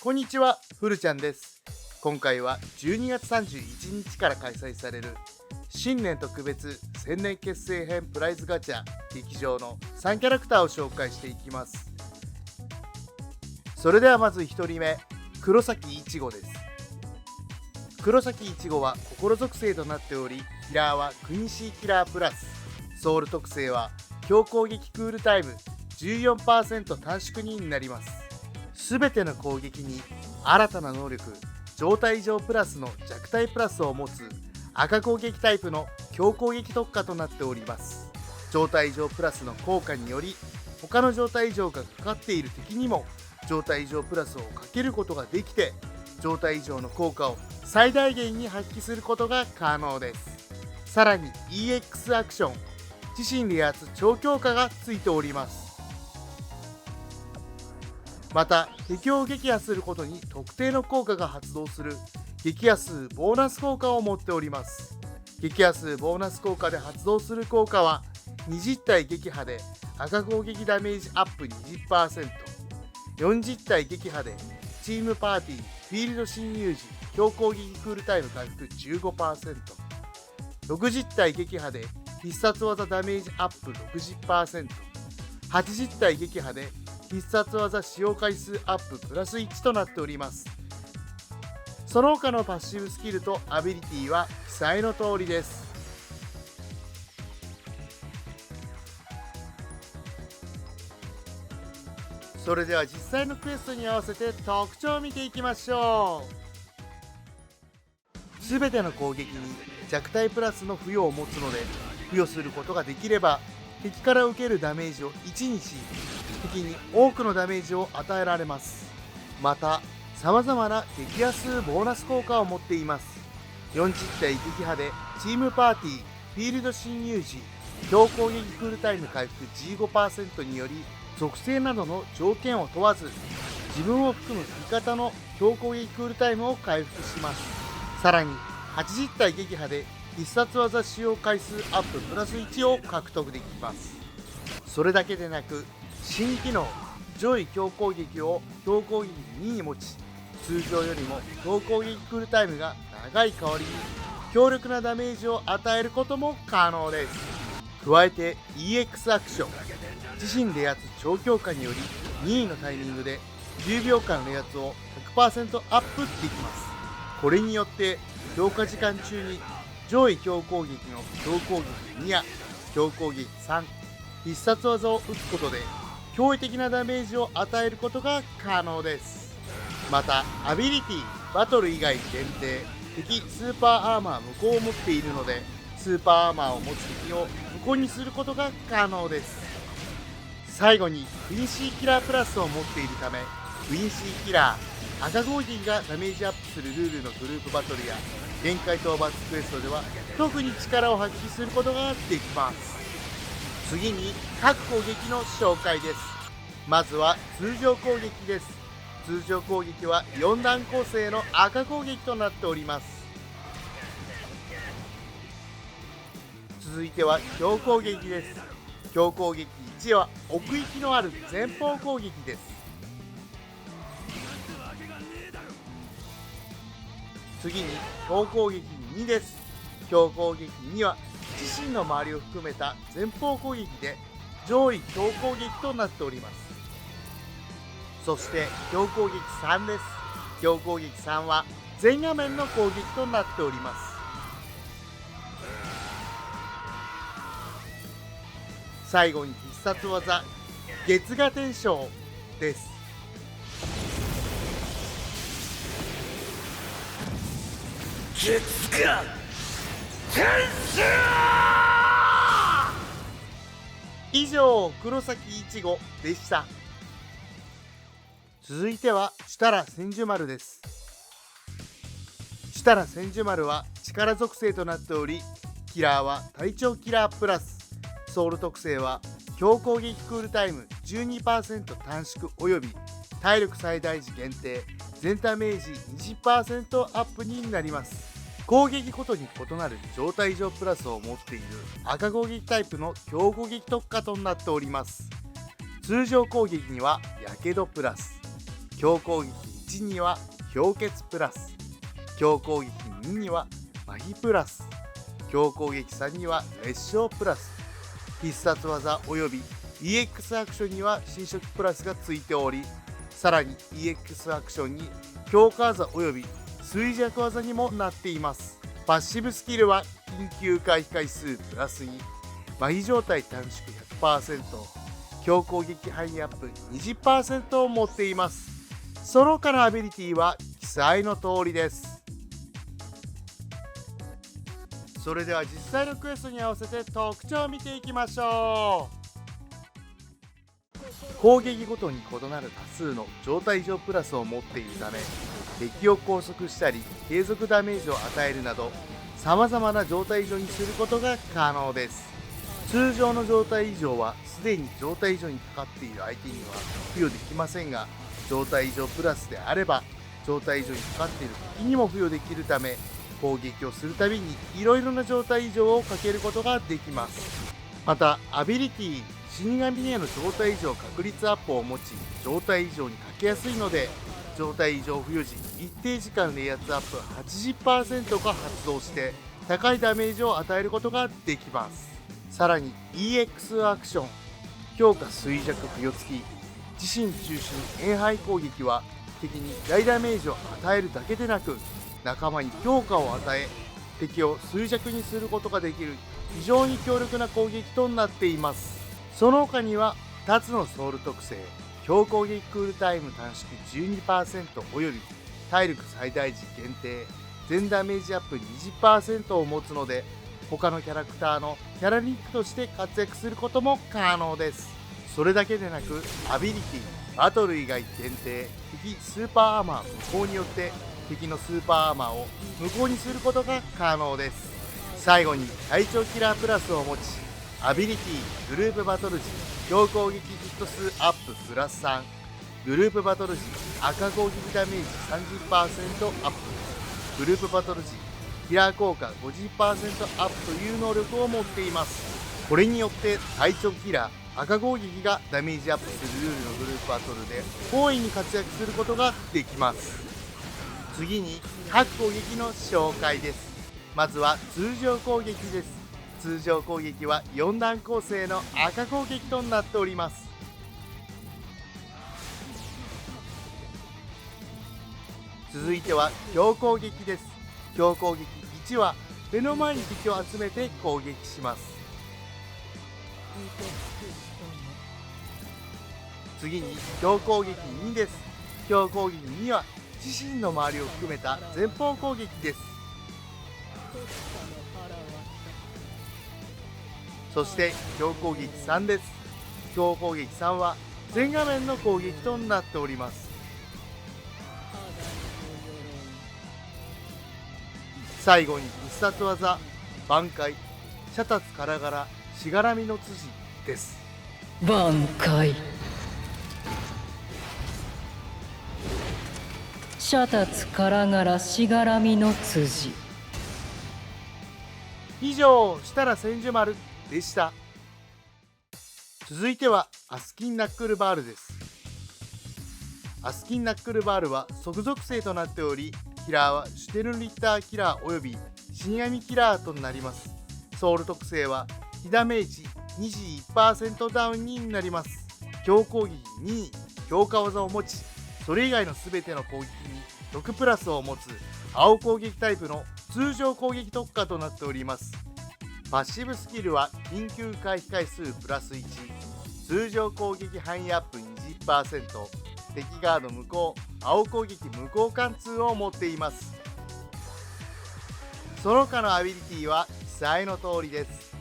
こんにちは、ふるちゃんです。今回は12月31日から開催される新年特別1000年結成編プライズガチャ劇場の3キャラクターを紹介していきます。それではまず1人目、黒崎いちごです。黒崎いちごは心属性となっており、キラーはクインシーキラープラス、ソウル特性は強攻撃クールタイム 14% 短縮になります。すべての攻撃に新たな能力状態異常プラスの弱体プラスを持つ赤攻撃タイプの強攻撃特化となっております。状態異常プラスの効果により、他の状態異常がかかっている敵にも状態異常プラスをかけることができて、状態異常の効果を最大限に発揮することが可能です。さらに EX アクション自身離圧超強化がついております。また敵を撃破することに特定の効果が発動する撃破数ボーナス効果を持っております。撃破数ボーナス効果で発動する効果は20体撃破で赤攻撃ダメージアップ 20%、 40体撃破でチームパーティーフィールド侵入時強攻撃クールタイム回復 15%、 60体撃破で必殺技ダメージアップ 60%、 80体撃破で必殺技使用回数アッププラス1となっております。その他のパッシブスキルとアビリティは記載の通りです。それでは実際のクエストに合わせて特徴を見ていきましょう。すべての攻撃に弱体プラスの付与を持つので、付与することができれば敵から受けるダメージを1にし、敵に多くのダメージを与えられます。また様々な撃破数ボーナス効果を持っています。40体撃破でチームパーティーフィールド侵入時強攻撃クールタイム回復 15% により、属性などの条件を問わず自分を含む味方の強攻撃クールタイムを回復します。さらに80体撃破で必殺技使用回数アッププラス1を獲得できます。それだけでなく新機能上位強攻撃を強攻撃2に持ち、通常よりも強攻撃クールタイムが長い代わりに強力なダメージを与えることも可能です。加えて EX アクション自身冷圧超強化により任意のタイミングで10秒間冷圧を 100% アップできます。これによって強化時間中に上位強攻撃の強攻撃2や強攻撃3、必殺技を打つことで驚異的なダメージを与えることが可能です。またアビリティバトル以外限定敵スーパーアーマー無効を持っているので、スーパーアーマーを持つ敵を無効にすることが可能です。最後にクインシーキラープラスを持っているため、クインシーキラー赤攻撃がダメージアップするルールのグループバトルや限界討伐クエストでは特に力を発揮することができます。次に各攻撃の紹介です。まずは通常攻撃です。通常攻撃は4段構成の赤攻撃となっております。続いては強攻撃です。強攻撃1は奥行きのある前方攻撃です。次に強攻撃2です。強攻撃2は自身の周りを含めた前方攻撃で上位強攻撃となっております。そして強攻撃3です。強攻撃3は全画面の攻撃となっております。最後に必殺技月牙天将です。月牙天将。以上黒崎いちごでした。続いては設楽千住丸です。設楽千住丸は力属性となっており、キラーは体調キラープラス、ソウル特性は強攻撃クールタイム 12% 短縮および体力最大時限定全ダメージ 20% アップになります。攻撃ごとに異なる状態異常プラスを持っている赤攻撃タイプの強攻撃特化となっております。通常攻撃にはやけどプラス、強攻撃1には氷結プラス、強攻撃2には麻痺プラス、強攻撃3には熱傷プラス、必殺技及び EX アクションには侵食プラスがついており、さらに EX アクションに強化技及び衰弱技にもなっています。パッシブスキルは緊急回避回数プラス2、麻痺状態短縮 100%、強攻撃範囲アップ 20% を持っています。その他のアビリティは記載の通りです。それでは実際のクエストに合わせて特徴を見ていきましょう。攻撃ごとに異なる多数の状態異常プラスを持っているため、敵を拘束したり継続ダメージを与えるなどさまざまな状態異常にすることが可能です。通常の状態異常はすでに状態異常にかかっている相手には付与できませんが、状態異常プラスであれば状態異常にかかっている敵にも付与できるため、攻撃をするたびにいろいろな状態異常をかけることができます。またアビリティ死神への状態異常確率アップを持ち、状態異常にかけやすいので、状態異常付与時一定時間冷圧アップ 80% が発動して高いダメージを与えることができます。さらに EX アクション強化衰弱付与付き自身中心遠範囲攻撃は、敵に大ダメージを与えるだけでなく仲間に強化を与え、敵を衰弱にすることができる非常に強力な攻撃となっています。その他には2つのソウル特性、強攻撃クールタイム短縮 12% および体力最大時限定全ダメージアップ 20% を持つので、他のキャラクターのキャラリンクとして活躍することも可能です。それだけでなくアビリティバトル以外限定敵スーパーアーマー無効によって敵のスーパーアーマーを無効にすることが可能です。最後に体調キラープラスを持ち、アビリティグループバトル時強攻撃ヒット数アッププラス3、グループバトル時赤攻撃ダメージ 30% アップ、グループバトル時キラー効果 50% アップという能力を持っています。これによって体調キラー赤攻撃がダメージアップするルールのグループバトルで大いに活躍することができます。次に各攻撃の紹介です。まずは通常攻撃です。通常攻撃は4段構成の赤攻撃となっております。続いては強攻撃です。強攻撃1は目の前に敵を集めて攻撃します。次に強攻撃2です。強攻撃2は自身の周りを含めた前方攻撃です。そして強攻撃3です。強攻撃3は全画面の攻撃となっております。最後に必殺技挽回シャタツカラガラしがらみの辻です。挽回シャタツカラガラしがらみの辻。以上、設楽千住丸でした。続いてはアスキンナックルバールです。アスキンナックルバールは即属性となっており、キラーはシュテルンリッターキラーおよび死神キラーとなります。ソウル特性は被ダメージ 21% ダウンになります。強攻撃2、強化技を持ち、それ以外の全ての攻撃に6プラスを持つ青攻撃タイプの通常攻撃特化となっております。パッシブスキルは緊急回避回数プラス1、通常攻撃範囲アップ 20%、敵ガード無効、青攻撃無効貫通を持っています。その他のアビリティは記載の通りです。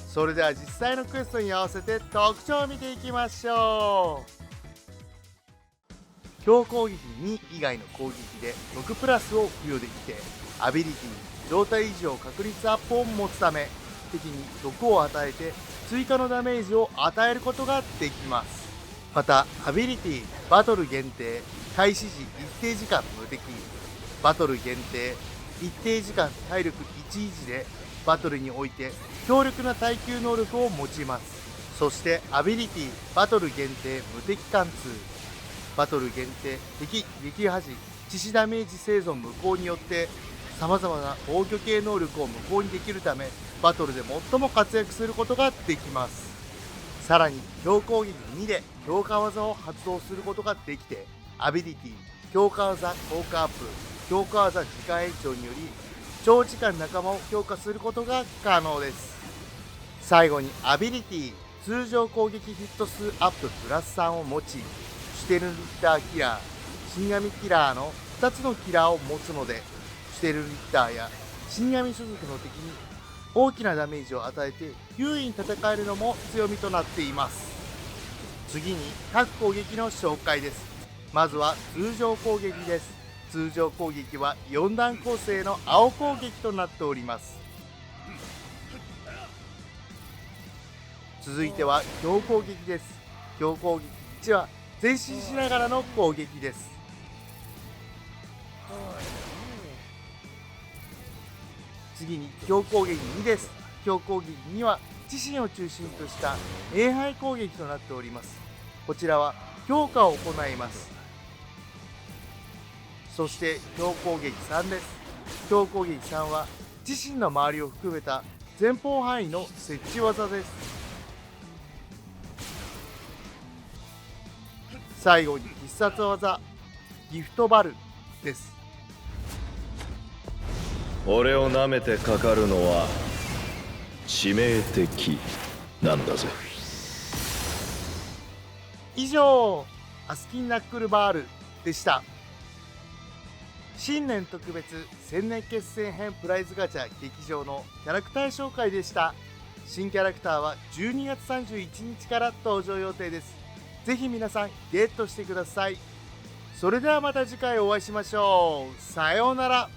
それでは実際のクエストに合わせて特徴を見ていきましょう。強攻撃2以外の攻撃で6プラスを付与できて、アビリティ状態異常確率アップを持つため、敵に毒を与えて追加のダメージを与えることができます。またアビリティバトル限定開始時一定時間無敵、バトル限定一定時間体力1維持でバトルにおいて強力な耐久能力を持ちます。そしてアビリティバトル限定無敵貫通、バトル限定敵撃破時致死ダメージ生存無効によってさまざまな防御系能力を無効にできるため、バトルで最も活躍することができます。さらに強攻撃2で強化技を発動することができて、アビリティ強化技効果アップ、強化技時間延長により長時間仲間を強化することが可能です。最後にアビリティ通常攻撃ヒット数アッププラス3を持ち、シュテルリッターキラー、死神キラーの2つのキラーを持つので、シュテルリッターや死神所属の敵に大きなダメージを与えて優位に戦えるのも強みとなっています。次に各攻撃の紹介です。まずは通常攻撃です。通常攻撃は4段構成の青攻撃となっております。続いては強攻撃です。強攻撃1は前進しながらの攻撃です。次に強攻撃2です。強攻撃2は自身を中心とした礼拝攻撃となっております。こちらは強化を行います。そして強攻撃3です。強攻撃3は自身の周りを含めた前方範囲の設置技です。最後に必殺技ギフトバルです。俺を舐めてかかるのは致命的なんだぜ。以上アスキンナックルバールでした。新年特別千年決戦編プライズガチャ劇場のキャラクター紹介でした。新キャラクターは12月31日から登場予定です。ぜひ皆さんゲットしてください。それではまた次回お会いしましょう。さようなら。